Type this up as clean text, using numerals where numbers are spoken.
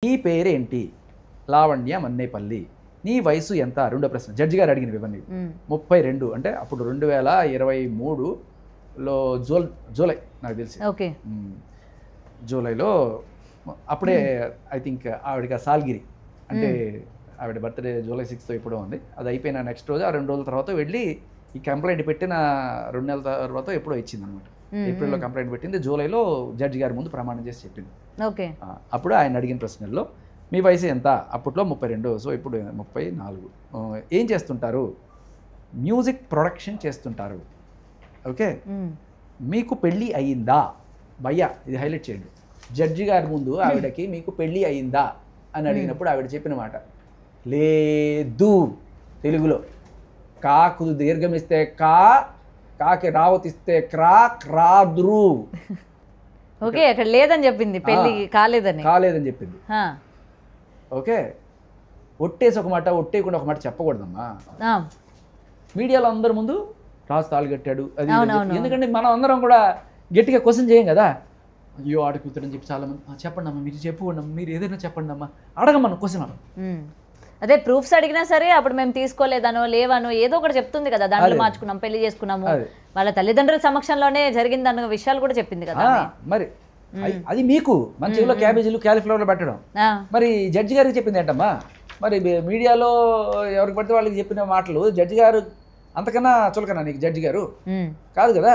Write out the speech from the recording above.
నీ పేరేంటి? లావణ్య మన్నేపల్లి. నీ వయసు ఎంత? రెండో ప్రశ్న జడ్జి గారు అడిగినవి ఇవన్నీ. 32 అంటే అప్పుడు 2023లో జూలై నాకు తెలిసి. ఓకే. జూలైలో అప్పుడే ఐ థింక్ ఆవిడకి సాల్గిరి అంటే ఆవిడ బర్త్డే జూలై 6th ఇప్పుడు ఉంది. అది అయిపోయిన నెక్స్ట్ రోజు ఆ 2 రోజుల తర్వాత వెళ్ళి ఈ కంప్లైంట్ పెట్టిన 2 నెలల తర్వాత ఎప్పుడో ఇచ్చింది అనమాట. ఏప్రిల్లో కంప్లైంట్ పెట్టింది, జూలైలో జడ్జి గారి ముందు ప్రమాణం చేసి చెప్పింది. ఓకే. అప్పుడు ఆయన అడిగిన ప్రశ్నల్లో మీ వయసు ఎంత? అప్పట్లో 32, సో ఇప్పుడు 34. ఏం చేస్తుంటారు? మ్యూజిక్ ప్రొడక్షన్ చేస్తుంటారు. ఓకే. మీకు పెళ్ళి అయ్యిందా? భయ్యా ఇది హైలైట్ చేయండి. జడ్జి గారి ముందు ఆవిడకి మీకు పెళ్ళి అయ్యిందా అని అడిగినప్పుడు ఆవిడ చెప్పిన మాట లేదు. తెలుగులో కాకు దీర్ఘమిస్తే కాకి రావతిస్తే క్రాద్రు. ఓకే, అక్కడ లేదని చెప్పింది, పెళ్ళి కాలేదని చెప్పింది. ఓకే. ఒట్టేసి ఒక మాట, ఒట్టేయకుండా ఒక మాట చెప్పకూడదమ్మా. మీడియాలో అందరి ముందు రాజు తాళి కట్టాడు అది. ఎందుకంటే మనం అందరం కూడా గట్టిగా క్వశ్చన్ చేయం కదా. అయ్యో ఆడ కూతురని చెప్పి చాలా మంది చెప్పండి అమ్మా, మీరు చెప్పుకోండి అమ్మా, మీరు ఏదైనా చెప్పండి అమ్మా, అడగమన్న క్వశ్చన్ అడగ. అదే ప్రూఫ్స్ అడిగినా సరే అప్పుడు మేము తీసుకోలేదనో లేవనో ఏదో ఒకటి చెప్తుంది కదా. దాంట్లో మార్చుకున్నాం, పెళ్లి చేసుకున్నాము, వాళ్ళ తల్లిదండ్రుల సమక్షంలోనే జరిగిందన్న విషయాలు కూడా చెప్పింది కదా. మరి అది మీకు మన చెవిలో క్యాబేజీలు క్యాలీఫ్లవర్లు పెట్టడం. మరి జడ్జి గారికి చెప్పింది ఏంటమ్మా? మరి మీడియాలో ఎవరికి పడితే వాళ్ళకి చెప్పిన మాటలు జడ్జి గారు అంతకన్నా చులకనా నీకు? జడ్జి గారు కాదు కదా.